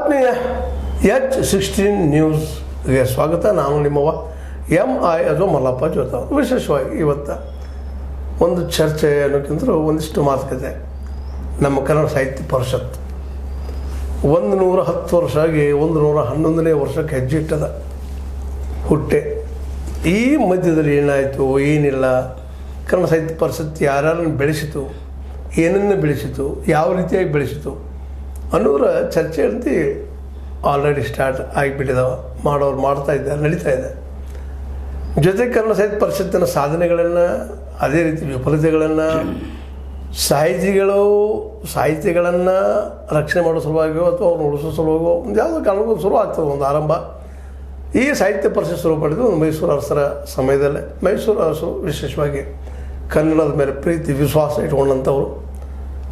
ಆತ್ಮೀಯ H16 ನ್ಯೂಸ್ಗೆ ಸ್ವಾಗತ. ನಾನು ನಿಮ್ಮವ MI ಅದು ಮಲ್ಲಪ್ಪ ಜೋತ. ವಿಶೇಷವಾಗಿ ಇವತ್ತು ಒಂದು ಚರ್ಚೆ ಅನ್ನೋಕ್ಕಿಂತ ಒಂದಿಷ್ಟು ಮಾತುಕತೆ. ನಮ್ಮ ಕನ್ನಡ ಸಾಹಿತ್ಯ ಪರಿಷತ್ 110 ವರ್ಷ ಆಗಿ 111ನೇ ವರ್ಷಕ್ಕೆ ಹೆಜ್ಜೆ ಇಟ್ಟದ ಹುಟ್ಟೆ. ಈ ಮಧ್ಯದಲ್ಲಿ ಏನಾಯಿತು ಏನಿಲ್ಲ, ಕನ್ನಡ ಸಾಹಿತ್ಯ ಪರಿಷತ್ ಯಾರನ್ನು ಬೆಳೆಸಿತು, ಏನನ್ನು ಬೆಳೆಸಿತು, ಯಾವ ರೀತಿಯಾಗಿ ಬೆಳೆಸಿತು ಅನ್ನೋರ ಚರ್ಚೆ ಅಂತ ಆಲ್ರೆಡಿ ಸ್ಟಾರ್ಟ್ ಆಗಿಬಿಟ್ಟಿದ್ದಾವೆ. ಮಾಡೋರು ಮಾಡ್ತಾ ಇದ್ದಾರೆ, ನಡೀತಾ ಇದೆ. ಜೊತೆಗೆ ಕನ್ನಡ ಸಾಹಿತ್ಯ ಪರಿಷತ್ತಿನ ಸಾಧನೆಗಳನ್ನು, ಅದೇ ರೀತಿ ವಿಫಲತೆಗಳನ್ನು, ಸಾಹಿತಿಗಳನ್ನು ರಕ್ಷಣೆ ಮಾಡೋ ಸಲುವಾಗಿಯೋ ಅಥವಾ ಅವ್ರನ್ನ ಉಳಿಸೋ ಸಲುವಾಗಿಯೋ ಒಂದು ಯಾವುದೋ ಕಾರಣಕ್ಕೂ ಶುರು ಆಗ್ತದೆ ಒಂದು ಆರಂಭ. ಈ ಸಾಹಿತ್ಯ ಪರಿಷತ್ ಶುರು ಪಡೆದು ಒಂದು ಮೈಸೂರು ಅರಸರ ಸಮಯದಲ್ಲೇ ಮೈಸೂರು ಅರಸರು ವಿಶೇಷವಾಗಿ ಕನ್ನಡದ ಮೇಲೆ ಪ್ರೀತಿ ವಿಶ್ವಾಸ ಇಟ್ಕೊಂಡಂಥವ್ರು,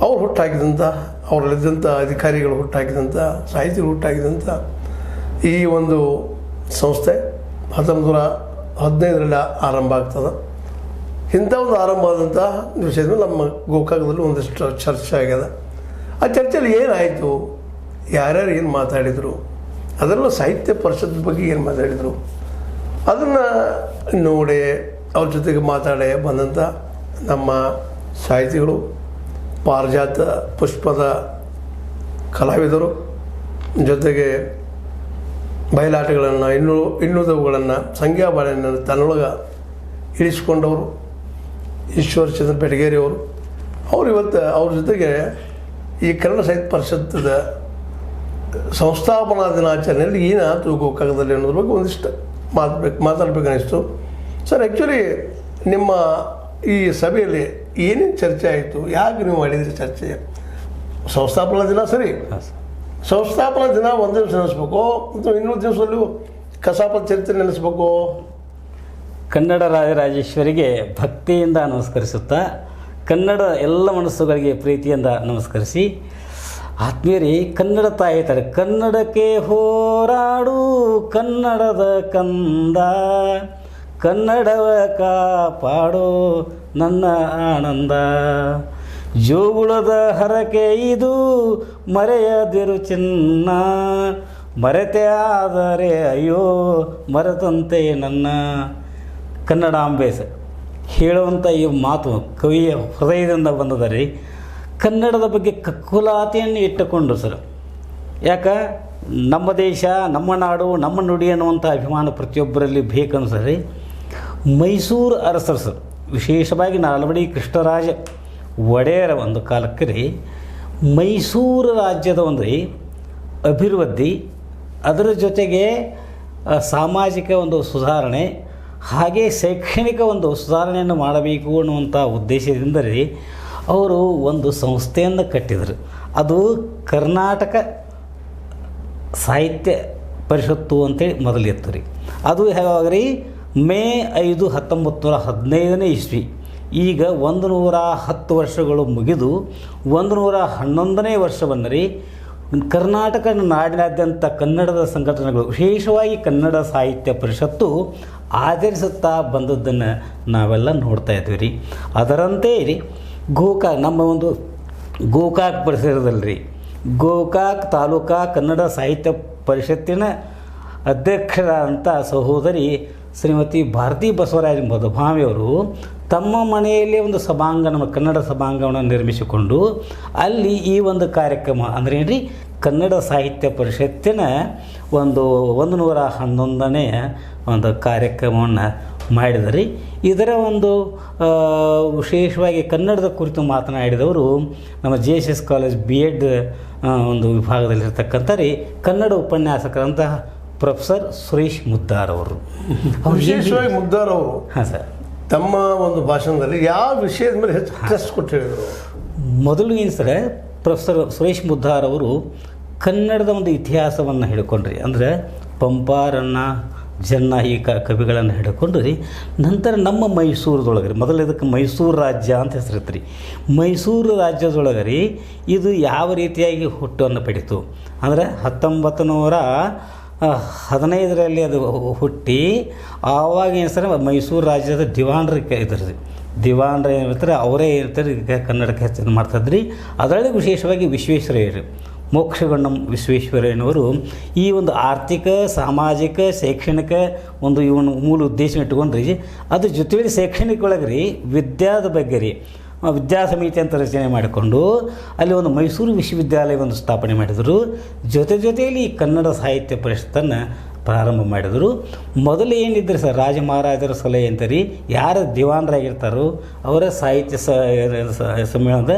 ಅವ್ರು ಹುಟ್ಟಾಕಿದಂಥ, ಅವರಲ್ಲಿದ್ದಂಥ ಅಧಿಕಾರಿಗಳು ಹುಟ್ಟಾಕಿದಂಥ, ಸಾಹಿತಿಗಳು ಹುಟ್ಟಾಕಿದಂಥ ಈ ಒಂದು ಸಂಸ್ಥೆ 1915ರಲ್ಲಿ ಆರಂಭ ಆಗ್ತದೆ. ಇಂಥ ಒಂದು ಆರಂಭ ಆದಂಥ ವಿಷಯದ ಮೇಲೆ ನಮ್ಮ ಗೋಕಾಕದಲ್ಲಿ ಒಂದಿಷ್ಟು ಚರ್ಚೆ ಆಗ್ಯದ. ಆ ಚರ್ಚೆಯಲ್ಲಿ ಏನಾಯಿತು, ಯಾರ್ಯಾರು ಏನು ಮಾತಾಡಿದರು, ಅದರಲ್ಲೂ ಸಾಹಿತ್ಯ ಪರಿಷತ್ ಬಗ್ಗೆ ಏನು ಮಾತಾಡಿದರು ಅದನ್ನು ನೋಡಿ ಅವ್ರ ಜೊತೆಗೆ ಮಾತಾಡಿ ಬಂದಂಥ ನಮ್ಮ ಸಾಹಿತಿಗಳು, ಪಾರಿಜಾತ ಪುಷ್ಪದ ಕಲಾವಿದರು, ಜೊತೆಗೆ ಬಯಲಾಟಗಳನ್ನು ಇನ್ನುವುದವುಗಳನ್ನು ಸಂಖ್ಯಾಬಾಳೆಯನ್ನು ತನ್ನೊಳಗೆ ಇಳಿಸ್ಕೊಂಡವರು ಈಶ್ವರಚಂದ್ರ ಬೆಟಗೇರಿಯವರು. ಅವರು ಇವತ್ತು ಅವ್ರ ಜೊತೆಗೆ ಈ ಕನ್ನಡ ಸಾಹಿತ್ಯ ಪರಿಷತ್ತದ ಸಂಸ್ಥಾಪನಾ ದಿನಾಚರಣೆಯಲ್ಲಿ ಏನಾಯ್ತು ಗೋಕಾಕದಲ್ಲಿ ಅನ್ನೋದ್ರ ಬಗ್ಗೆ ಒಂದಿಷ್ಟು ಮಾತಾಡಬೇಕನ್ನಿಸ್ತು. ಸರ್, ಆ್ಯಕ್ಚುಲಿ ನಿಮ್ಮ ಈ ಸಭೆಯಲ್ಲಿ ಏನೇನು ಚರ್ಚೆ ಆಯಿತು, ಯಾಕೆ ನೀವು ಮಾಡಿದ್ರಿ ಚರ್ಚೆ? ಸಂಸ್ಥಾಪನಾ ದಿನ ಸರಿ, ಸಂಸ್ಥಾಪನಾ ದಿನ ಒಂದು ದಿವಸ ನೆನೆಸ್ಬೇಕು ಅಥವಾ ಇನ್ನೊಂದು ದಿವಸದಲ್ಲೂ ಕಸಾಪ ಚರಿತ್ರೆ ನೆನೆಸ್ಬೇಕು? ಕನ್ನಡ ರಾಜರಾಜೇಶ್ವರಿಗೆ ಭಕ್ತಿಯಿಂದ ನಮಸ್ಕರಿಸುತ್ತಾ, ಕನ್ನಡ ಎಲ್ಲ ಮನಸ್ಸುಗಳಿಗೆ ಪ್ರೀತಿಯಿಂದ ನಮಸ್ಕರಿಸಿ, ಆತ್ಮೀಯರೇ, ಕನ್ನಡ ತಾಯಿ ತಾರೆ, ಕನ್ನಡಕ್ಕೆ ಹೋರಾಡು ಕನ್ನಡದ ಕಂದ, ಕನ್ನಡವ ಕಾಪಾಡೋ ನನ್ನ ಆನಂದ, ಜೋಗುಳದ ಹರಕೆ ಇದು ಮರೆಯದಿರು ಚಿನ್ನ, ಮರೆತೆ ಆದರೆ ಅಯ್ಯೋ ಮರೆತಂತೆ ನನ್ನ. ಕನ್ನಡಾಂಬೆ ಹೇಳುವಂಥ ಈ ಮಾತು ಕವಿಯ ಹೃದಯದಿಂದ ಬಂದದ ರೀ. ಕನ್ನಡದ ಬಗ್ಗೆ ಕಕ್ಕುಲಾತಿಯನ್ನು ಇಟ್ಟುಕೊಂಡು ಸರ್, ಯಾಕೆ ನಮ್ಮ ದೇಶ, ನಮ್ಮ ನಾಡು, ನಮ್ಮ ನುಡಿ ಅನ್ನುವಂಥ ಅಭಿಮಾನ ಪ್ರತಿಯೊಬ್ಬರಲ್ಲಿ ಬೇಕನ್ಸರಿ. ಮೈಸೂರು ಅರಸರು ಸರ್, ವಿಶೇಷವಾಗಿ ನಾಲ್ವಡಿ ಕೃಷ್ಣರಾಜ ಒಡೆಯರ ಒಂದು ಕಾಲಕ್ಕೆ ರೀ ಮೈಸೂರು ರಾಜ್ಯದ ಒಂದು ಅಭಿವೃದ್ಧಿ, ಅದರ ಜೊತೆಗೆ ಸಾಮಾಜಿಕ ಒಂದು ಸುಧಾರಣೆ, ಹಾಗೆ ಶೈಕ್ಷಣಿಕ ಒಂದು ಸುಧಾರಣೆಯನ್ನು ಮಾಡಬೇಕು ಅನ್ನುವಂಥ ಉದ್ದೇಶದಿಂದ ರೀ ಅವರು ಒಂದು ಸಂಸ್ಥೆಯನ್ನು ಕಟ್ಟಿದರು. ಅದು ಕರ್ನಾಟಕ ಸಾಹಿತ್ಯ ಪರಿಷತ್ತು ಅಂತೇಳಿ ಮೊದಲಿತ್ತು ರೀ. ಅದು ಯಾವಾಗ ರೀ ಮೇ 5, 1915ನೇ ಇಸ್ವಿ. ಈಗ 110 ವರ್ಷಗಳು ಮುಗಿದು 111ನೇ ವರ್ಷವನ್ನು ರೀ ಕರ್ನಾಟಕ ನಾಡಿನಾದ್ಯಂತ ಕನ್ನಡದ ಸಂಘಟನೆಗಳು, ವಿಶೇಷವಾಗಿ ಕನ್ನಡ ಸಾಹಿತ್ಯ ಪರಿಷತ್ತು ಆಚರಿಸುತ್ತಾ ಬಂದದ್ದನ್ನು ನಾವೆಲ್ಲ ನೋಡ್ತಾ ಇದ್ದೀವಿ ರೀ. ಅದರಂತೆ ರೀ ನಮ್ಮ ಒಂದು ಗೋಕಾಕ್ ಪರಿಸರದಲ್ಲಿ ಗೋಕಾಕ್ ತಾಲೂಕಾ ಕನ್ನಡ ಸಾಹಿತ್ಯ ಪರಿಷತ್ತಿನ ಅಧ್ಯಕ್ಷರಾದಂಥ ಸಹೋದರಿ ಶ್ರೀಮತಿ ಭಾರತಿ ಬಸವರಾಜ ಮಧುಭಾಮಿಯವರು ತಮ್ಮ ಮನೆಯಲ್ಲಿ ಒಂದು ಕನ್ನಡ ಸಭಾಂಗಣವನ್ನು ನಿರ್ಮಿಸಿಕೊಂಡು ಅಲ್ಲಿ ಈ ಒಂದು ಕಾರ್ಯಕ್ರಮ ಅಂದರೆ ಏನ್ರಿ ಕನ್ನಡ ಸಾಹಿತ್ಯ ಪರಿಷತ್ತಿನ ಒಂದು 111ನೇ ಒಂದು ಕಾರ್ಯಕ್ರಮವನ್ನು ಮಾಡಿದರೆ. ಇದರ ಒಂದು ವಿಶೇಷವಾಗಿ ಕನ್ನಡದ ಕುರಿತು ಮಾತನಾಡಿದವರು ನಮ್ಮ JSS ಕಾಲೇಜ್ BEd ಒಂದು ವಿಭಾಗದಲ್ಲಿರ್ತಕ್ಕಂಥ ರೀ ಕನ್ನಡ ಉಪನ್ಯಾಸಕರಂತಹ ಪ್ರೊಫೆಸರ್ ಸುರೇಶ್ ಮುದ್ದಾರ್ ಅವರು. ವಿಶೇಷವಾಗಿ ಮುದ್ದಾರ್ ಅವರು ಹಾಂ ಸರ್, ತಮ್ಮ ಒಂದು ಭಾಷಣದಲ್ಲಿ ಯಾವ ವಿಷಯದ ಮೇಲೆ ಹೆಚ್ಚು ಟ್ರಸ್ಟ್ ಕೊಟ್ಟು ಹೇಳಿದರು? ಮೊದಲು ಏನು ಸರ್, ಪ್ರೊಫೆಸರ್ ಸುರೇಶ್ ಮುದ್ದಾರ್ ಅವರು ಕನ್ನಡದ ಒಂದು ಇತಿಹಾಸವನ್ನು ಹಿಡ್ಕೊಂಡ್ರಿ. ಅಂದರೆ ಪಂಪಾರನ್ನ, ಜನ್ನ ಈ ಕವಿಗಳನ್ನು ಹಿಡ್ಕೊಂಡು ರೀ. ನಂತರ ನಮ್ಮ ಮೈಸೂರದೊಳಗೆ ರೀ, ಮೊದಲು ಇದಕ್ಕೆ ಮೈಸೂರು ರಾಜ್ಯ ಅಂತ ಹೆಸರಿತ್ತು ರೀ. ಮೈಸೂರು ರಾಜ್ಯದೊಳಗೆ ರೀ ಇದು ಯಾವ ರೀತಿಯಾಗಿ ಹುಟ್ಟನ್ನು ಪಡೀತು ಅಂದರೆ 1915ರಲ್ಲಿ ಅದು ಹುಟ್ಟಿ ಆವಾಗ ಏನು ಸರ್ ಮೈಸೂರು ರಾಜ್ಯದ ದಿವಾನರು ಇದ್ದಾರೆ ರೀ. ದಿವಾನರು ಏನಿರ್ತಾರೆ ಅವರೇ ಇರ್ತಾರೆ ಕನ್ನಡಕ್ಕೆ ಹೆಚ್ಚು ಮಾಡ್ತಾಯಿದ್ರಿ. ಅದರಲ್ಲಿ ವಿಶೇಷವಾಗಿ ವಿಶ್ವೇಶ್ವರಯ್ಯರು ಮೋಕ್ಷಗುಂಡಂ ವಿಶ್ವೇಶ್ವರಯ್ಯನವರು ಈ ಒಂದು ಆರ್ಥಿಕ ಸಾಮಾಜಿಕ ಶೈಕ್ಷಣಿಕ ಒಂದು ಇವನು ಮೂಲ ಉದ್ದೇಶ ಇಟ್ಕೊಂಡ್ರಿ ಅದ್ರ ಜೊತೆಯಲ್ಲಿ ಶೈಕ್ಷಣಿಕ ಒಳಗೆ ರೀ ವಿದ್ಯಾದ ಬಗ್ಗೆ ರೀ ವಿದ್ಯಾ ಸಮಿತಿ ಅಂತ ರಚನೆ ಮಾಡಿಕೊಂಡು ಅಲ್ಲಿ ಒಂದು ಮೈಸೂರು ವಿಶ್ವವಿದ್ಯಾಲಯವನ್ನು ಸ್ಥಾಪನೆ ಮಾಡಿದರು. ಜೊತೆಯಲ್ಲಿ ಈ ಕನ್ನಡ ಸಾಹಿತ್ಯ ಪರಿಷತ್ತನ್ನು ಪ್ರಾರಂಭ ಮಾಡಿದರು. ಮೊದಲು ಏನಿದ್ರು ಸರ್ ರಾಜ ಮಹಾರಾಜರ ಸಲಹೆ ಅಂತಾರೆ, ಯಾರು ದಿವಾನರಾಗಿರ್ತಾರೋ ಅವರ ಸಾಹಿತ್ಯ ಸಮ್ಮೇಳನದ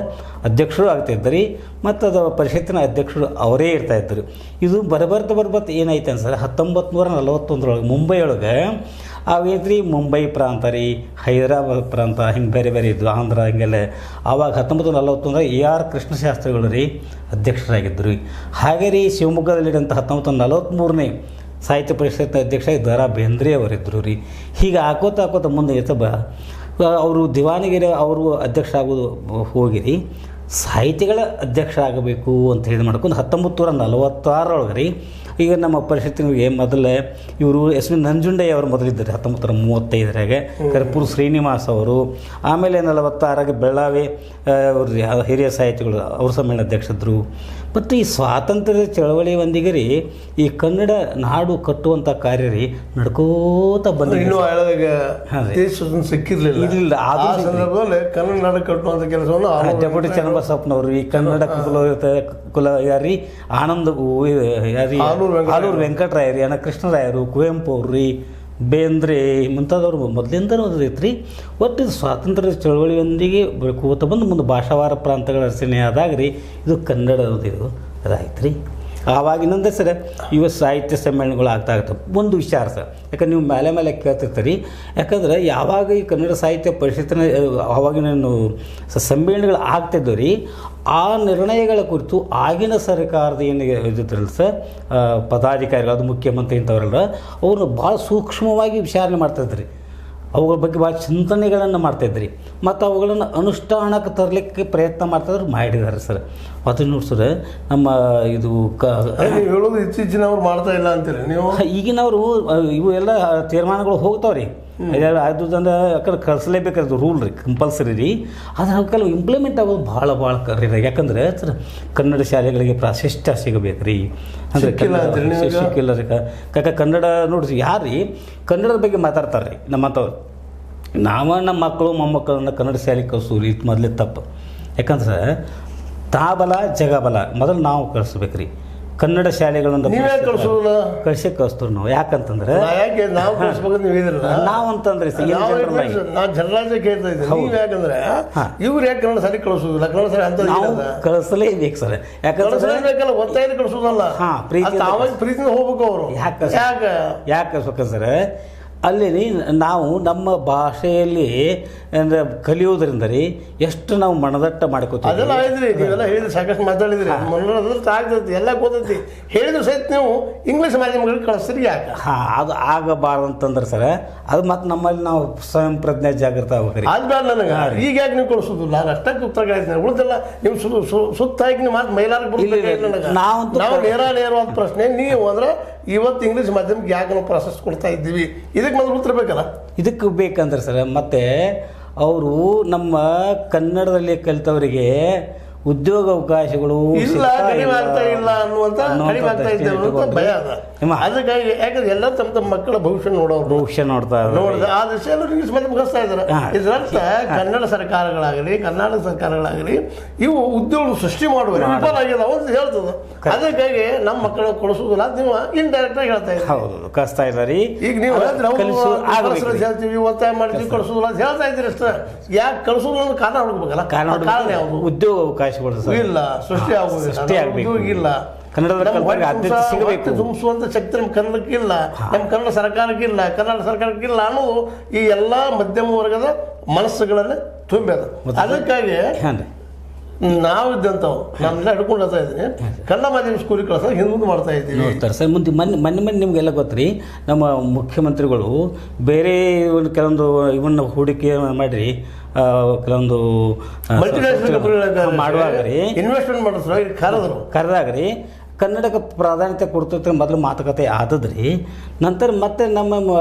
ಅಧ್ಯಕ್ಷರು ಆಗ್ತಾಯಿದ್ದಾರೆ ಮತ್ತು ಅದು ಪರಿಷತ್ತಿನ ಅಧ್ಯಕ್ಷರು ಅವರೇ ಇರ್ತಾಯಿದ್ರು. ಇದು ಬರ್ಬರ್ತ ಏನಾಯ್ತು ಅಂತ ಸರ್ 1941 ಮುಂಬೈಯೊಳಗೆ ಅವೇದ್ರಿ ಮುಂಬೈ ಪ್ರಾಂತ ರೀ, ಹೈದರಾಬಾದ್ ಪ್ರಾಂತ ಹಿಂಗೆ ಬೇರೆ ಇದ್ವು, ಆಂಧ್ರ ಹಿಂಗೆಲ್ಲ. ಆವಾಗ 1941 AR ಕೃಷ್ಣಶಾಸ್ತ್ರಿಗಳು ರೀ ಅಧ್ಯಕ್ಷರಾಗಿದ್ದರು. ಹಾಗೆ ರೀ ಶಿವಮೊಗ್ಗದಲ್ಲಿದ್ದಂಥ 1943ನೇ ಸಾಹಿತ್ಯ ಪರಿಷತ್ತಿನ ಅಧ್ಯಕ್ಷ ದ.ರಾ. ಬೇಂದ್ರೆ ಅವರಿದ್ದರು ರೀ. ಹೀಗೆ ಹಾಕೋತ ಮುಂದೆ ಅವರು ದಿವಾನಗಿರಿ ಅವರು ಅಧ್ಯಕ್ಷ ಆಗೋದು ಹೋಗಿರಿ ಸಾಹಿತಿಗಳ ಅಧ್ಯಕ್ಷ ಆಗಬೇಕು ಅಂತ ಹೇಳಿ ಮಾಡ್ಕೊಂಡು 1946 ರೀ ಈಗ ನಮ್ಮ ಪರಿಷತ್ತಿನಿಗೆ ಮೊದಲೇ ಇವರು ಎಸ್ ವಿ ನಂಜುಂಡಯ್ಯ ಅವರು ಮೊದಲಿದ್ದಾರೆ 1935 ಕರ್ಪೂರ್ ಶ್ರೀನಿವಾಸ್ ಅವರು, ಆಮೇಲೆ 46 ಬೆಳ್ಳಾವಿ ಹಿರಿಯ ಸಾಹಿತಿಗಳು ಅವ್ರ ಸಮ್ಮೇಳನ ಅಧ್ಯಕ್ಷರು. ಮತ್ತು ಈ ಸ್ವಾತಂತ್ರ್ಯದ ಚಳವಳಿ ಒಂದಿಗೆ ರೀ ಈ ಕನ್ನಡ ನಾಡು ಕಟ್ಟುವಂಥ ಕಾರ್ಯ ರೀ ನಡ್ಕೋತ ಸಿಕ್ಕಿರಲಿಲ್ಲ. ಆ ಸಂದರ್ಭದಲ್ಲಿ ಕನ್ನಡ ನಾಡು ಕಟ್ಟುವಂಥ ಕೆಲಸವನ್ನು ಡೆಪ್ಯೂಟಿ ಚನ್ನಬಸಪ್ಪನವರು, ಈ ಕನ್ನಡ ಕುಲ ಯಾರೀ ಆನಂದ ಯಾರೀ ಆಲೂರು ವೆಂಕಟರಾಯ ರೀ, ಕೃಷ್ಣರಾಯರು, ಕುವೆಂಪು ಅವ್ರು ರೀ, ಬೇಂದ್ರೆ ಮುಂತಾದವ್ರು ಮೊದಲಿಂದನೂ ಐತ್ರಿ. ಒಟ್ಟು ಸ್ವಾತಂತ್ರ್ಯ ಚಳವಳಿಯೊಂದಿಗೆ ಬೆಳ್ಕೋತ ಬಂದು ಮುಂದೆ ಭಾಷಾವಾರ ಪ್ರಾಂತಗಳ ರಚನೆ ಆದಾಗ ರೀ ಇದು ಕನ್ನಡದ ಇದು ಅದಾಯ್ತು ರೀ. ಆವಾಗಿನಿಂದ ಸರ್ ಇವ ಸಾಹಿತ್ಯ ಸಮ್ಮೇಳನಗಳು ಆಗ್ತಾಗತ್ತೆ. ಒಂದು ವಿಚಾರ ಸರ್, ಯಾಕಂದ್ರೆ ನೀವು ಮೇಲೆ ಕೇಳ್ತಿರ್ತೀರಿ, ಯಾಕಂದ್ರೆ ಯಾವಾಗ ಈ ಕನ್ನಡ ಸಾಹಿತ್ಯ ಪರಿಷತ್ತಿನ ಆವಾಗಿನ ಸಮ್ಮೇಳನಗಳು ಆಗ್ತಿದ್ದವು ರೀ, ಆ ನಿರ್ಣಯಗಳ ಕುರಿತು ಆಗಿನ ಸರ್ಕಾರದ ಏನು ಇದ್ದಿದ್ರಲ್ಲ ಸರ್ ಪದಾಧಿಕಾರಿಗಳು, ಅದು ಮುಖ್ಯಮಂತ್ರಿ ಇಂಥವರೆಲ್ಲ ಅವರು ಭಾಳ ಸೂಕ್ಷ್ಮವಾಗಿ ವಿಚಾರಣೆ ಮಾಡ್ತಾಯಿದ್ರಿ. ಅವುಗಳ ಬಗ್ಗೆ ಭಾಳ ಚಿಂತನೆಗಳನ್ನು ಮಾಡ್ತಾಯಿದ್ರಿ ಮತ್ತು ಅವುಗಳನ್ನು ಅನುಷ್ಠಾನಕ್ಕೆ ತರಲಿಕ್ಕೆ ಪ್ರಯತ್ನ ಮಾಡ್ತಾಯಿದ್ರು, ಮಾಡಿದ್ದಾರೆ ಸರ್. ಅದು ನೋಡಿ ಸರ್ ನಮ್ಮ ಇದು ಹೇಳೋದು ಇತ್ತೀಚಿನವ್ರು ಮಾಡ್ತಾ ಇಲ್ಲ ಅಂತೀರಿ ನೀವು. ಈಗಿನವರು ಇವು ಎಲ್ಲ ತೀರ್ಮಾನಗಳು ಹೋಗ್ತಾವೆ ರೀ, ಅದಂದ್ರೆ ಯಾಕಂದ್ರೆ ಕಳಿಸ್ಲೇಬೇಕಾದ್ರು ರೂಲ್ ರೀ, ಕಂಪಲ್ಸರಿ ರೀ. ಆದರೆ ಕೆಲವು ಇಂಪ್ಲಿಮೆಂಟ್ ಆಗೋದು ಭಾಳ ಕರೀ. ಯಾಕಂದರೆ ಸರ್ ಕನ್ನಡ ಶಾಲೆಗಳಿಗೆ ಪ್ರಾಶಸ್ತ್ಯ ಸಿಗಬೇಕು ರೀ, ಅಂದರೆ ಸಿಕ್ಕಿಲ್ಲ ರೀ. ಕನ್ನಡ ನೋಡ್ರಿ ಯಾರು ರೀ ಕನ್ನಡದ ಬಗ್ಗೆ ಮಾತಾಡ್ತಾರೆ ರೀ ನಮ್ಮಂಥವ್ರು. ನಮ್ಮ ಮಕ್ಕಳು ಮೊಮ್ಮಕ್ಕಳನ್ನ ಕನ್ನಡ ಶಾಲೆಗೆ ಕಳಿಸೋರು ಇದು ಮೊದಲೇ ತಪ್ಪು. ಯಾಕಂದ್ರೆ ತಾಬಲ ಜಗಬಲ ಮೊದಲು ನಾವು ಕಳಿಸ್ಬೇಕು ರೀ ಕನ್ನಡ ಶಾಲೆಗಳನ್ನು. ಕಳಿಸ್ತೇವೆ ನಾವು. ಯಾಕಂತಂದ್ರೆ ನಾವು ಅಂತಂದ್ರೆ ಇವ್ರು ಯಾಕೆ ಕನ್ನಡ ಶಾಲೆ ಕಳಿಸೋದಿಲ್ಲ, ಕನ್ನಡ ಶಾಲೆ ಅಂತ ನಾವು ಕಳಿಸಲೇಬೇಕು ಸರ್. ಯಾಕಂದ್ರೆ ಒತ್ತಾಯ ಕಳಿಸೋದಲ್ಲ, ಪ್ರೀತಿಯಿಂದ ಹೋಗ್ಬೇಕು ಅವರು. ಯಾಕೆ ಕಳಿಸ್ಬೇಕು ಸರ್, ಅಲ್ಲಿ ನಾವು ನಮ್ಮ ಭಾಷೆಯಲ್ಲಿ ಅಂದರೆ ಕಲಿಯೋದ್ರಿಂದ ರೀ ಎಷ್ಟು ನಾವು ಮನದಟ್ಟ ಮಾಡ್ಕೋತೀವಿ. ಅದೆಲ್ಲ ಹೇಳಿದ್ರಿ, ನೀವೆಲ್ಲ ಹೇಳಿದ್ರಿ, ಸಾಕಷ್ಟು ಮಾತಾಡಿದ್ರಿ, ಮನದಟ್ಟು ಆಗ್ತೈತಿ, ಎಲ್ಲ ಗೊತ್ತೈತಿ. ಹೇಳಿದ್ರು ಸಹಿತ ನೀವು ಇಂಗ್ಲೀಷ್ ಮಾಧ್ಯಮಗಳಿಗೆ ಕಳಿಸ್ತೀರಿ ಯಾಕೆ? ಅದು ಆಗಬಾರ್ದು ಅಂತಂದ್ರೆ ಸರ್, ಅದು ಮತ್ತು ನಮ್ಮಲ್ಲಿ ನಾವು ಸ್ವಯಂ ಪ್ರಜ್ಞೆ ಜಾಗೃತ ಆಗ್ಬೇಕ್ರಿ. ಅದು ಬೇಡ ನನಗೆ. ಈಗ ಯಾಕೆ ನೀವು ಕಳಿಸೋದಿಲ್ಲ? ನಾನು ಅಷ್ಟಕ್ಕೆ ಉತ್ತರ ಕಾಯ್ತೀನಿ. ಉಳಿದೆಲ್ಲ ನೀವು ಸುತ್ತ ಹಾಕಿ ನೀವು ಮಾತು ಮೈಲಾರಿಗೆ ಬರಬೇಕು. ನಾವು ನೇರವಾದ ಪ್ರಶ್ನೆ, ನೀವು ಅಂದ್ರೆ ಇವತ್ತು ಇಂಗ್ಲೀಷ್ ಮಾಧ್ಯಮಕ್ಕೆ ಯಾಕೆ ನಾವು ಪ್ರಾಶಸ್ತ್ಯ ಕೊಡ್ತಾ ಇದ್ದೀವಿ, ಇದಕ್ಕೆ ಮೊದಲು ಉತ್ತರ ಬೇಕಲ್ಲ. ಇದಕ್ಕೆ ಬೇಕಂದ್ರೆ ಸರ್ ಮತ್ತೆ ಅವರು ನಮ್ಮ ಕನ್ನಡದಲ್ಲಿ ಕಲಿತವರಿಗೆ ಉದ್ಯೋಗ ಅವಕಾಶಗಳು ಇಲ್ಲ, ಕಡಿಮೆ ಆಗ್ತಾ ಇಲ್ಲ ಅನ್ನುವಂಥ ಭಯ ಅದ. ಅದಕ್ಕಾಗಿ ಯಾಕಂದ್ರೆ ಎಲ್ಲ ತಮ್ಮ ಮಕ್ಕಳ ಭವಿಷ್ಯ ನೋಡ್ತಾ ಆ ದಿಶೆಯಲ್ಲೂ ಇಂಗ್ಲೀಷ್ ಮಾಧ್ಯಮ ಕಳಿಸ್ತಾ ಇದ್ದಾರೆ. ಇದರರ್ಥ ಕನ್ನಡ ಸರ್ಕಾರಗಳಾಗಲಿ ಕರ್ನಾಟಕ ಸರ್ಕಾರಗಳಾಗಲಿ ಇವು ಉದ್ಯೋಗ ಸೃಷ್ಟಿ ಮಾಡುವ ವಿಫಲ ಆಗ್ಯದ ಅಂತ ಹೇಳ್ತದೆ. ಅದಕ್ಕಾಗಿ ನಮ್ಮ ಮಕ್ಕಳು ಕೊಡಿಸೋದಿಲ್ಲ ಅಂತ ನೀವು ಇಂಡೈರೆಕ್ಟ್ ಆಗಿ ಹೇಳ್ತಾ ಇದ್ದೀರಿ. ಹೌದು, ಕಳಿಸ್ತಾ ಇದ್ದಾರೆ. ಈಗ ನೀವು ಹೇಳ್ತೀವಿ, ಒತ್ತಾಯ ಮಾಡ್ತೀವಿ, ಕಳಿಸೋದಿಲ್ಲ ಅಂತ ಹೇಳ್ತಾ ಇದ್ದೀರಿ ಅಷ್ಟೇ. ಯಾಕೆ ಕಳಿಸೋದಿಲ್ಲ ಅಂತ ಕಾರಣ ಹುಡುಕ್ಬೇಕಲ್ಲ. ಕಾರಣ ಯಾವುದು? ಉದ್ಯೋಗ ಅವಕಾಶ ಇಲ್ಲ, ಸೃಷ್ಟಿ ಆಗುವುದಿಲ್ಲ. ತುಂಬಿಸುವಂತ ಶಕ್ತಿ ನಮ್ಮ ಕನ್ನಡಕ್ಕಿಲ್ಲ, ನಮ್ಮ ಕನ್ನಡ ಸರ್ಕಾರಕ್ಕಿಲ್ಲ, ಕರ್ನಾಟಕ ಸರ್ಕಾರಕ್ಕಿಲ್ಲ ಅನ್ನೋದು ಈ ಎಲ್ಲ ಮಧ್ಯಮ ವರ್ಗದ ಮನಸ್ಸುಗಳಲ್ಲಿ ತುಂಬಿದ. ಅದಕ್ಕಾಗಿ ನಾವಿದ್ದಂಥವು ನಾನೆಲ್ಲ ಹಿಡ್ಕೊಂಡು ಹೋಗ್ತಾ ಇದ್ದೀನಿ, ಕನ್ನಡ ಮಾಧ್ಯಮ ಸ್ಕೂಲಿಗೆ ಕಳಿಸೋದು ಹಿಂದೆ ಮಾಡ್ತಾ ಇದ್ದೀವಿ. ನೋಡ್ತಾರೆ ಸರ್. ಮುಂದೆ ಮೊನ್ನೆ ನಿಮಗೆಲ್ಲ ಗೊತ್ತ್ರಿ, ನಮ್ಮ ಮುಖ್ಯಮಂತ್ರಿಗಳು ಬೇರೆ ಕೆಲವೊಂದು ಇವನ್ನ ಹೂಡಿಕೆ ಮಾಡಿರಿ, ಕೆಲವೊಂದು ಮಾಡುವಾಗ ರೀ ಇನ್ವೆಸ್ಟ್ಮೆಂಟ್ ಮಾಡಿದ್ರು, ಕರೆದಾಗ ರೀ ಕನ್ನಡಕ್ಕೆ ಪ್ರಾಧಾನ್ಯತೆ ಕೊಡ್ತೈತೆ ಮೊದಲು ಮಾತುಕತೆ ಆದದ್ರಿ. ನಂತರ ಮತ್ತೆ ನಮ್ಮ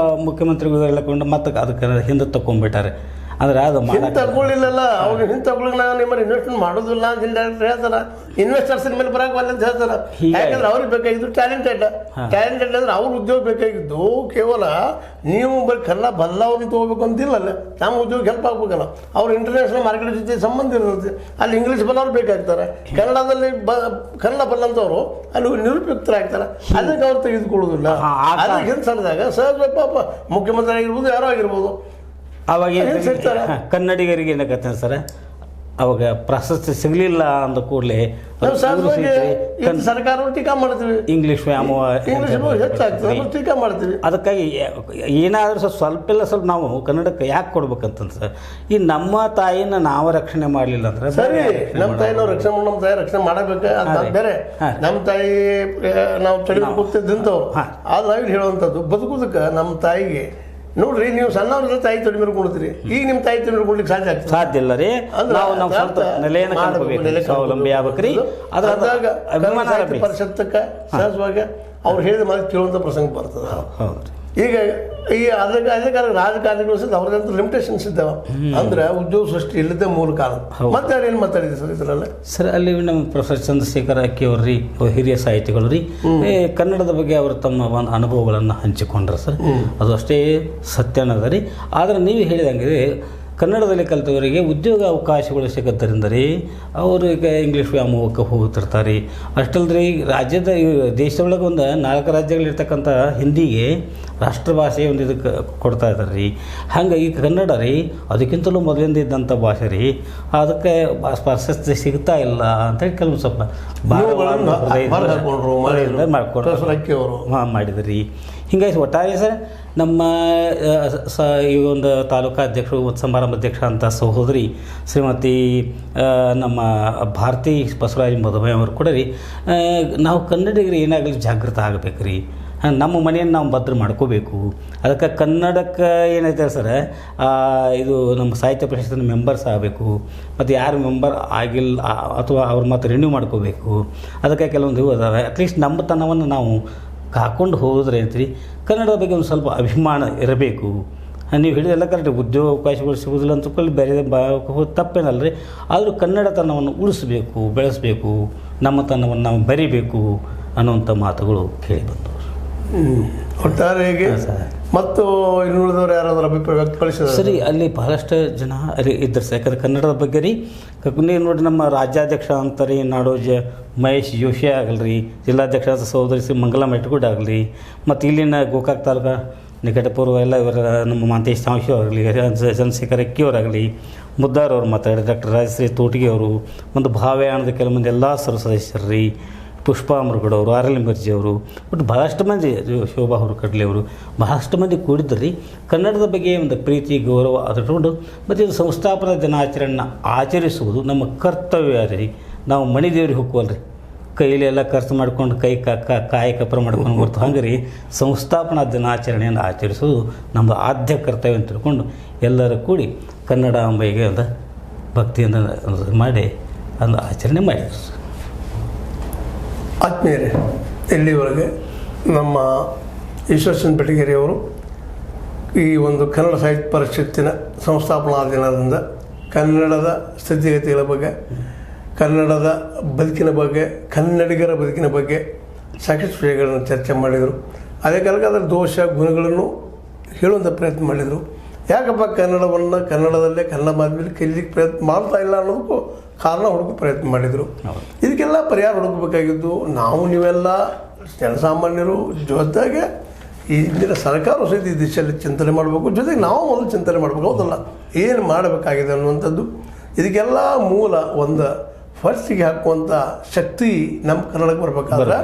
ಮುಖ್ಯಮಂತ್ರಿಗಳು ಎಲ್ಲ ಕೊಂಡು ಮತ್ತೆ ಅದಕ್ಕೆ ಹಿಂದೆ ತಗೊಂಡ್ಬಿಟ್ಟಾರೆ. ಅಂದ್ರೆ ಅದು ಹಿಂದೆ ತಗೊಳ್ಳಿಲ್ಲಲ್ಲ, ಅವ್ರು ಹಿಂದೆ ತಗೊಳ್ಳಿ ನಾವು ನಿಮ್ಮಲ್ಲಿ ಇನ್ವೆಸ್ಟ್ಮೆಂಟ್ ಮಾಡೋದಿಲ್ಲ ಅಂತ ಡೈರೆಕ್ಟ್ ಹೇಳ್ತಾರೆ. ಇನ್ವೆಸ್ಟರ್ಸ್ ಮೇಲೆ ಬರೋಲ್ಲ ಅಂತ ಹೇಳ್ತಾರೆ. ಯಾಕಂದ್ರೆ ಅವ್ರಿಗೆ ಬೇಕಾಗಿದ್ದು ಟ್ಯಾಲೆಂಟೆಡ್ ಅಂದ್ರೆ ಅವ್ರ ಉದ್ಯೋಗ ಬೇಕಾಗಿದ್ದು ಕೇವಲ ನೀವು ಬರೀ ಕನ್ನಡ ಬಲ್ಲವ್ರನ್ನ ತಗೋಬೇಕು ಅಂತಿಲ್ಲಲ್ಲ, ನಮ್ಮ ಉದ್ಯೋಗ ಹೆಲ್ಪ್ ಆಗ್ಬೇಕಲ್ಲ. ಅವ್ರು ಇಂಟರ್ನ್ಯಾಷನಲ್ ಮಾರ್ಕೆಟ್ ಜೊತೆ ಸಂಬಂಧ ಇರುತ್ತೆ. ಅಲ್ಲಿ ಇಂಗ್ಲೀಷ್ ಬಲ್ಲವ್ರು ಬೇಕಾಗ್ತಾರೆ, ಕನ್ನಡದಲ್ಲಿ ಕನ್ನಡ ಬಲ್ಲಂತವ್ರು ಅಲ್ಲಿ ನಿರುಪಯುಕ್ತರಾಗ್ತಾರೆ. ಅದಕ್ಕೆ ಅವ್ರು ತೆಗೆದುಕೊಳ್ಳೋದಿಲ್ಲ. ಅದಕ್ಕೆ ಹಿಂದೆ ಸರಿದಾಗ ಸಹಜ ಪಾಪ ಮುಖ್ಯಮಂತ್ರಿ ಆಗಿರ್ಬೋದು, ಯಾರೋ ಆಗಿರ್ಬೋದು, ಅವಾಗ ಕನ್ನಡಿಗರಿಗೆ ಏನಾಗತ್ತೆ ಸರ್, ಅವಾಗ ಪ್ರಶಸ್ತಿ ಸಿಗಲಿಲ್ಲ ಅಂದ ಕೂಡಲೇ ಸರ್ಕಾರ ಟೀಕಾ ಮಾಡ್ತೀವಿ, ಇಂಗ್ಲೀಷ್ ವ್ಯಾಮೋಹ ಹೆಚ್ಚಾಗ್ತದೆ, ಟೀಕಾ ಮಾಡ್ತೀವಿ. ಅದಕ್ಕಾಗಿ ಏನಾದರೂ ಸ್ವಲ್ಪ ನಾವು ಕನ್ನಡಕ್ಕೆ ಯಾಕೆ ಕೊಡ್ಬೇಕಂತ ಸರ್, ಈ ನಮ್ಮ ತಾಯಿನ ನಾವು ರಕ್ಷಣೆ ಮಾಡಲಿಲ್ಲ ಅಂದ್ರೆ ಸರಿ, ನಮ್ಮ ತಾಯಿ ನಾವು ನಮ್ಮ ತಾಯಿ ರಕ್ಷಣೆ ಮಾಡಬೇಕು ಅಂತ ಬೇರೆ. ನಮ್ಮ ತಾಯಿ ನಾವು ತಡೆದು ಕೂತಿದ್ದಂಥವು ಆದ್ರೆ ನಾವಿಲ್ಲಿ ಹೇಳುವಂಥದ್ದು ಬದುಕುದಕ್ಕೆ ನಮ್ಮ ತಾಯಿಗೆ ನೋಡ್ರಿ, ನೀವು ಸಣ್ಣವ್ರ ತಾಯಿ ತಡಿ ಮೇಲೆ ಕೊಡ್ತೀರಿ, ಈಗ ನಿಮ್ಮ ತಾಯಿ ತಡಿ ಮೇಲೆ ಕೊಡ್ಲಿಕ್ಕೆ ಸಾಧ್ಯ ಇಲ್ಲ ರೀ. ನಾವು ನಮ್ಮ ಸ್ವಂತ ನೆಲೆಯನ್ನು ಕಾಣ್ಕೋಬೇಕು, ಸ್ವಾವಲಂಬಿ ಆಗ್ಬೇಕ್ರಿ. ಅದ್ರಾಗ ಪರಿಷತ್ತಕ್ಕೆ ಸಹಜವಾಗಿ ಅವ್ರು ಹೇಳಿದ ಮಾತು ಕೇಳುವಂಥ ಪ್ರಸಂಗ ಬರ್ತದೆ. ಹೌದು. ಈಗ ಅದಕ್ಕೆ ರಾಜಕಾರಣಿಗಳು ಸಹ ಅವ್ರದಂತ ಲಿಮಿಟೇಷನ್ಸ್ ಇದ್ದಾವೆ. ಅಂದ್ರೆ ಉದ್ಯೋಗ ಸೃಷ್ಟಿ ಇಲ್ಲದೆ ಮೂಲ ಕಾರಣ. ಮತ್ತೆ ಏನು ಮಾತಾಡಿದೆ ಸರ್ ಇದರಲ್ಲ? ಸರ್ ಅಲ್ಲಿ ನಮ್ಮ ಪ್ರೊಫೆಸರ್ ಚಂದ್ರಶೇಖರ್ ಅಕ್ಕಿ ಅವ್ರಿ ಹಿರಿಯ ಸಾಹಿತಿಗಳು ರೀ, ಕನ್ನಡದ ಬಗ್ಗೆ ಅವರು ತಮ್ಮ ಒಂದು ಅನುಭವಗಳನ್ನು ಹಂಚಿಕೊಂಡ್ರೆ ಸರ್, ಅದು ಅಷ್ಟೇ ಸತ್ಯನದ ರೀ. ಆದರೆ ನೀವು ಹೇಳಿದಂಗೆ ಕನ್ನಡದಲ್ಲಿ ಕಲಿತವರಿಗೆ ಉದ್ಯೋಗ ಅವಕಾಶಗಳು ಸಿಗುತ್ತರಿಂದ ರೀ ಅವರು ಈಗ ಇಂಗ್ಲೀಷ್ ವ್ಯಾಮೋಹಕ್ಕೆ ಹೋಗುತ್ತಿರ್ತಾರೆ. ಅಷ್ಟಲ್ರಿ ರಾಜ್ಯದ ದೇಶದೊಳಗೆ ಒಂದು 4 ರಾಜ್ಯಗಳಿರ್ತಕ್ಕಂಥ ಹಿಂದಿಗೆ ರಾಷ್ಟ್ರಭಾಷೆ ಒಂದು ಇದಕ್ಕೆ ಕೊಡ್ತಾ ಇದ್ದಾರೆ ರೀ. ಹಂಗೆ ಈಗ ಕನ್ನಡ ರೀ ಅದಕ್ಕಿಂತಲೂ ಮೊದಲಿಂದ ಇದ್ದಂಥ ಭಾಷೆ ರೀ, ಅದಕ್ಕೆ ಪ್ರಶಸ್ತಿ ಸಿಗ್ತಾ ಇಲ್ಲ ಅಂತೇಳಿ ಕೆಲವು ಸ್ವಲ್ಪ ಮಾಡಿದ್ರಿ. ಹಿಂಗಾಗಿ ಒಟ್ಟಾರೆ ಸರ್ ನಮ್ಮ ಈ ಒಂದು ತಾಲೂಕಾ ಅಧ್ಯಕ್ಷರು ಮತ್ತು ಸಮಾರಂಭ ಅಧ್ಯಕ್ಷ ಅಂತ ಸಹೋದರಿ ಶ್ರೀಮತಿ ನಮ್ಮ ಭಾರತಿ ಬಸವರಾಜ ಮಧುಮೆ ಅವರು ಕೂಡ ರೀ, ನಾವು ಕನ್ನಡಿಗರು ಏನಾಗಲಿ ಜಾಗೃತ ಆಗಬೇಕು ರೀ. ನಮ್ಮ ಮನೆಯನ್ನು ನಾವು ಭದ್ರ ಮಾಡ್ಕೋಬೇಕು. ಅದಕ್ಕೆ ಕನ್ನಡಕ್ಕೆ ಏನೈತೆ ಸರ್, ಇದು ನಮ್ಮ ಸಾಹಿತ್ಯ ಪರಿಷತ್ತಿನ ಮೆಂಬರ್ಸ್ ಆಗಬೇಕು. ಮತ್ತು ಯಾರು ಮೆಂಬರ್ ಆಗಿಲ್ಲ ಅಥವಾ ಅವ್ರು ಮತ್ತೆ ರಿನ್ಯೂ ಮಾಡ್ಕೋಬೇಕು. ಅದಕ್ಕೆ ಕೆಲವೊಂದು ಇವು ಅದಾವೆ. ಅಟ್ಲೀಸ್ಟ್ ನಮ್ಮತನವನ್ನು ನಾವು ಕಾಕೊಂಡು ಹೋದ್ರೆ ಅಂತೀರಿ, ಕನ್ನಡದ ಬಗ್ಗೆ ಒಂದು ಸ್ವಲ್ಪ ಅಭಿಮಾನ ಇರಬೇಕು. ನೀವು ಹೇಳಿದೆಲ್ಲ ಕರೆಕ್ಟ್, ಉದ್ಯೋಗ ಅವಕಾಶಗಳು ಸಿಗೋದಿಲ್ಲ ಅಂತಕೊಳ್ಳಿ ಬೇರೆ ತಪ್ಪೇನಲ್ಲ ರೀ. ಆದರೂ ಕನ್ನಡತನವನ್ನು ಉಳಿಸ್ಬೇಕು, ಬೆಳೆಸಬೇಕು, ನಮ್ಮತನವನ್ನು ನಾವು ಬರಿಬೇಕು ಅನ್ನುವಂಥ ಮಾತುಗಳು ಕೇಳಿ ಬಂದವು. ಒಟ್ಟಾರೆಯಾಗಿ ಮತ್ತು ಇನ್ನುಳಿದವರು ಯಾರಾದರೂ ಅಭಿಪ್ರಾಯ ವ್ಯಕ್ತಪಡಿಸಿದ್ರು ಸರಿ. ಅಲ್ಲಿ ಬಹಳಷ್ಟು ಜನ ಅಲ್ಲಿ ಇದ್ದರು ಸರ್. ಯಾಕಂದ್ರೆ ಕನ್ನಡದ ಬಗ್ಗೆ ರೀ ನೀವು ನೋಡಿ, ನಮ್ಮ ರಾಜ್ಯಾಧ್ಯಕ್ಷ ಅಂತಾರೆ ನಾಡೋಜ ಮಹೇಶ್ ಜೋಶಿ ಆಗಲ್ರಿ, ಜಿಲ್ಲಾಧ್ಯಕ್ಷ ಸಹೋದರಿ ಶ್ರೀ ಮಂಗಲಾ ಮೆಟ್ಗುಡ್ ಆಗಲಿ, ಮತ್ತು ಇಲ್ಲಿನ ಗೋಕಾಕ್ ತಾಲೂಕು ನಿಕಟಪೂರ್ವ ಎಲ್ಲ ಇವರ ನಮ್ಮ ಮಾಂತೇಶ್ ತಾಂಶಿ ಅವರಾಗಲಿ, ಚಂದ್ರಶೇಖರ್ ಅಕ್ಕಿ ಅವರಾಗಲಿ, ಮುದ್ದಾರ್ ಅವರು ಮಾತಾಡಿ, ಡಾಕ್ಟರ್ ರಾಜಶ್ರೀ ತೋಟಿಗೆ ಅವರು, ಒಂದು ಭಾವ್ಯಾಣದ ಕೆಲವು ಮಂದಿ ಎಲ್ಲ ಸದಸ್ಯರು ರೀ, ಪುಷ್ಪಾ ಮುರುಗಡವರು, ಆರ್ ಎಲ್ ಮಿರ್ಜಿ ಅವರು, ಬಟ್ ಬಹಳಷ್ಟು ಮಂದಿ, ಶೋಭಾ ಹುರ್ಕಡ್ಲಿ ಅವರು, ಬಹಳಷ್ಟು ಮಂದಿ ಕೂಡಿದ್ರು ರೀ. ಕನ್ನಡದ ಬಗ್ಗೆ ಒಂದು ಪ್ರೀತಿ ಗೌರವ ಅದಕೊಂಡು ಮತ್ತು ಇದು ಸಂಸ್ಥಾಪನಾ ದಿನಾಚರಣೆಯನ್ನು ಆಚರಿಸುವುದು ನಮ್ಮ ಕರ್ತವ್ಯ ರೀ. ನಾವು ಮನೆ ದೇವ್ರಿಗೆ ಹೋಗ್ವಲ್ಲ ರೀ, ಕೈಲಿ ಎಲ್ಲ ಖರ್ಚು ಮಾಡ್ಕೊಂಡು ಕಾಯಿ ಕಪ್ರ ಮಾಡ್ಕೊಂಡು ಬರ್ತು. ಹಂಗೆ ರೀ ಸಂಸ್ಥಾಪನಾ ದಿನಾಚರಣೆಯನ್ನು ಆಚರಿಸೋದು ನಮ್ಮ ಆದ್ಯ ಕರ್ತವ್ಯ ಅಂತ ತಿಳ್ಕೊಂಡು ಎಲ್ಲರೂ ಕೂಡಿ ಕನ್ನಡ ಅಂಬೆಗೆ ಒಂದು ಭಕ್ತಿಯಿಂದ ಮಾಡಿ ಒಂದು ಆಚರಣೆ ಮಾಡಿದ್ರು. ಆತ್ಮೀಯರೇ, ಇಲ್ಲಿವರೆಗೆ ನಮ್ಮ ಈಶ್ವರಚಂದ್ರ ಬೆಟಗೇರಿಯವರು ಈ ಒಂದು ಕನ್ನಡ ಸಾಹಿತ್ಯ ಪರಿಷತ್ತಿನ ಸಂಸ್ಥಾಪನಾ ದಿನದಿಂದ ಕನ್ನಡದ ಸ್ಥಿತಿಗತಿಗಳ ಬಗ್ಗೆ, ಕನ್ನಡದ ಬದುಕಿನ ಬಗ್ಗೆ, ಕನ್ನಡಿಗರ ಬದುಕಿನ ಬಗ್ಗೆ ಸಾಕಷ್ಟು ವಿಷಯಗಳನ್ನು ಚರ್ಚೆ ಮಾಡಿದರು. ಅದೇ ಕಾಲಕ್ಕೆ ಅದರ ದೋಷ ಗುಣಗಳನ್ನು ಹೇಳುವಂಥ ಪ್ರಯತ್ನ ಮಾಡಿದರು. ಯಾಕಪ್ಪ ಕನ್ನಡವನ್ನು ಕನ್ನಡದಲ್ಲೇ ಕನ್ನಡ ಮಾಧ್ಯಮದಲ್ಲಿ ಕಲಿಲಿಕ್ಕೆ ಪ್ರಯತ್ನ ಮಾಡ್ತಾ ಇಲ್ಲ ಅನ್ನೋದಕ್ಕೂ ಕಾರಣ ಹುಡುಕೋ ಪ್ರಯತ್ನ ಮಾಡಿದರು. ಇದಕ್ಕೆಲ್ಲ ಪರಿಹಾರ ಹುಡುಕಬೇಕಾಗಿದ್ದು ನಾವು ನೀವೆಲ್ಲ ಜನಸಾಮಾನ್ಯರು, ಜೊತೆಗೆ ಇಂದಿನ ಸರ್ಕಾರ ಸಹಿತ ಈ ದಿಶೆಯಲ್ಲಿ ಚಿಂತನೆ ಮಾಡಬೇಕು. ಜೊತೆಗೆ ನಾವು ಮೊದಲು ಚಿಂತನೆ ಮಾಡಬೇಕು. ಹೌದಲ್ಲ, ಏನು ಮಾಡಬೇಕಾಗಿದೆ ಅನ್ನುವಂಥದ್ದು. ಇದಕ್ಕೆಲ್ಲ ಮೂಲ ಒಂದು ಫಸ್ಟಿಗೆ ಹಾಕುವಂಥ ಶಕ್ತಿ ನಮ್ಮ ಕನ್ನಡಕ್ಕೆ ಬರಬೇಕಾದ್ರೆ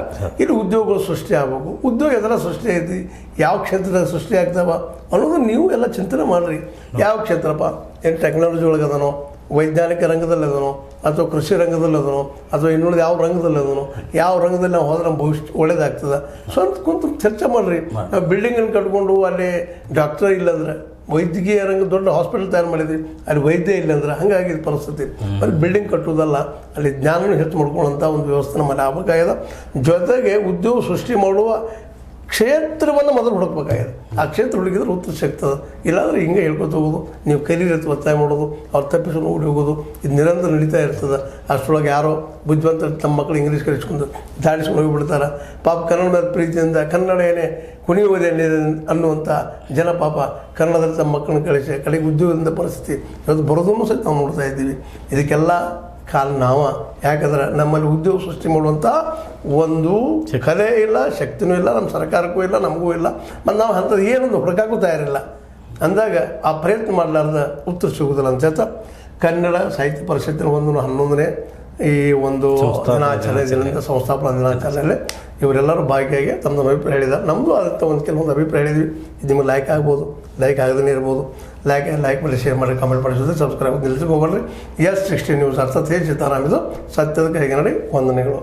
ಇಲ್ಲಿ ಉದ್ಯೋಗಗಳು ಸೃಷ್ಟಿ ಆಗಬೇಕು. ಉದ್ಯೋಗ ಎದರ ಸೃಷ್ಟಿ ಐತಿ, ಯಾವ ಕ್ಷೇತ್ರದಾಗ ಸೃಷ್ಟಿ ಆಗ್ತಾವ ಅನ್ನೋದು ನೀವು ಎಲ್ಲ ಚಿಂತನೆ ಮಾಡಿರಿ. ಯಾವ ಕ್ಷೇತ್ರಪ್ಪ, ಏನು ಟೆಕ್ನಾಲಜಿ ಒಳಗೆ ಅದನೋ, ವೈಜ್ಞಾನಿಕ ರಂಗದಲ್ಲಿ ಅದನೋ, ಅಥವಾ ಕೃಷಿ ರಂಗದಲ್ಲಿ ಅದನೋ, ಅಥವಾ ಇನ್ನುಳಿದ ಯಾವ ರಂಗದಲ್ಲಿ ಅದನೋ, ಯಾವ ರಂಗದಲ್ಲಿ ನಾವು ಹೋದ್ರೆ ನಮ್ಮ ಭವಿಷ್ಯ ಒಳ್ಳೇದಾಗ್ತದೆ. ಸ್ವಂತ ಕುಂತು ಚರ್ಚೆ ಮಾಡಿರಿ. ನಾವು ಬಿಲ್ಡಿಂಗನ್ನು ಕಟ್ಕೊಂಡು ಅಲ್ಲಿ ಡಾಕ್ಟರ್ ಇಲ್ಲಂದ್ರೆ, ವೈದ್ಯಕೀಯ ರಂಗ ದೊಡ್ಡ ಹಾಸ್ಪಿಟಲ್ ತಯಾರು ಮಾಡಿದ್ವಿ, ಅಲ್ಲಿ ವೈದ್ಯ ಇಲ್ಲಂದ್ರೆ ಹಂಗಾಗಿದ್ದ ಪರಿಸ್ಥಿತಿ. ಅಲ್ಲಿ ಬಿಲ್ಡಿಂಗ್ ಕಟ್ಟೋದಲ್ಲ, ಅಲ್ಲಿ ಜ್ಞಾನನೂ ಹೆಚ್ಚು ಮಾಡ್ಕೊಳ್ಳೋಂಥ ಒಂದು ವ್ಯವಸ್ಥೆ ನಮ್ಮಲ್ಲಿ ಆಗಬೇಕಾಗಿದೆ. ಜೊತೆಗೆ ಉದ್ಯೋಗ ಸೃಷ್ಟಿ ಮಾಡುವ ಕ್ಷೇತ್ರವನ್ನು ಮೊದಲು ಹುಡುಕ್ಬೇಕಾಗಿದೆ. ಆ ಕ್ಷೇತ್ರ ಹುಡುಕಿದ್ರೆ ಉತ್ತರ ಸಿಗ್ತದೆ. ಇಲ್ಲಾಂದ್ರೆ ಹಿಂಗೆ ಹೇಳ್ಕೊತ ಹೋಗೋದು, ನೀವು ಕರೀರತ್ತು ಒತ್ತಾಯ ಮಾಡೋದು, ಅವ್ರು ತಪ್ಪಿಸ್ಕೊಂಡು ಓಡಿ ಹೋಗೋದು, ಇದು ನಿರಂತರ ನಡೀತಾ ಇರ್ತದೆ. ಅಷ್ಟರೊಳಗೆ ಯಾರೋ ಬುದ್ಧಿವಂತ ತಮ್ಮ ಮಕ್ಕಳು ಇಂಗ್ಲೀಷ್ ಕಲಿಸ್ಕೊಂಡು ದಾಡಿಸ್ಕೊಂಡು ಹೋಗಿಬಿಡ್ತಾರೆ. ಪಾಪ ಕನ್ನಡ ಮೇಲೆ ಪ್ರೀತಿಯಿಂದ ಕನ್ನಡ ಏನೇ ಕುಣಿಯುವುದೇ ಅನ್ನುವಂಥ ಜನ ಪಾಪ ಕನ್ನಡದಲ್ಲಿ ತಮ್ಮ ಮಕ್ಕಳನ್ನ ಕಳಿಸಿ ಕಡೆಗೆ ಉದ್ಯೋಗದಿಂದ ಪರಿಸ್ಥಿತಿ ಇವತ್ತು ಬರೋದನ್ನು ಸಹಿತ ನಾವು ನೋಡ್ತಾ ಇದ್ದೀವಿ. ಇದಕ್ಕೆಲ್ಲ ಕಾರಣ ನಾವ. ಯಾಕಂದ್ರೆ ನಮ್ಮಲ್ಲಿ ಉದ್ಯೋಗ ಸೃಷ್ಟಿ ಮಾಡುವಂಥ ಒಂದು ಕಲೆ ಇಲ್ಲ, ಶಕ್ತಿನೂ ಇಲ್ಲ, ನಮ್ಮ ಸರ್ಕಾರಕ್ಕೂ ಇಲ್ಲ, ನಮಗೂ ಇಲ್ಲ. ಮತ್ತು ನಾವು ಅಂಥದ್ದು ಏನೊಂದು ಹುಡುಕಾಕೂ ತಯಾರಿಲ್ಲ ಅಂದಾಗ ಆ ಪ್ರಯತ್ನ ಮಾಡಲಾರ್ದ ಉತ್ತರ ಸಿಗುವುದಿಲ್ಲ ಅಂತ ಹೇಳ್ತಾ ಕನ್ನಡ ಸಾಹಿತ್ಯ ಪರಿಷತ್ತಿನ 11ನೇ ಈ ಒಂದು ದಿನಾಚರಣೆ ಸಂಸ್ಥಾಪನಾ ದಿನಾಚರಣೆಯಲ್ಲಿ ಇವರೆಲ್ಲರೂ ಭಾಗಿಯಾಗಿ ತಮ್ಮದು ಅಭಿಪ್ರಾಯ ಹೇಳಿದ್ದಾರೆ. ನಮ್ಮದು ಅದಕ್ಕೆ ಕೆಲವೊಂದು ಅಭಿಪ್ರಾಯ ಹೇಳಿದ್ವಿ. ಇದು ನಿಮಗೆ ಲೈಕ್ ಆಗ್ಬೋದು, ಲೈಕ್ ಆಗದೇ ಇರ್ಬೋದು. ಲೈಕ್ ಮಾಡಿ, ಶೇರ್ ಮಾಡಿ, ಕಮೆಂಟ್ ಮಾಡಿ, ಸಬ್ಸ್ಕ್ರೈಬ್ ನಿಲ್ಲಿಸಿ ಹೋಗ್ಬೇಡ್ರಿ. S60 ನ್ಯೂಸ್ ಅರ್ಥಾತ್ ಸೀತಾರಾಮ್ ಇದು ಸತ್ಯದ ಕೈಗೆ ನಡಿ. ವಂದನೆಗಳು.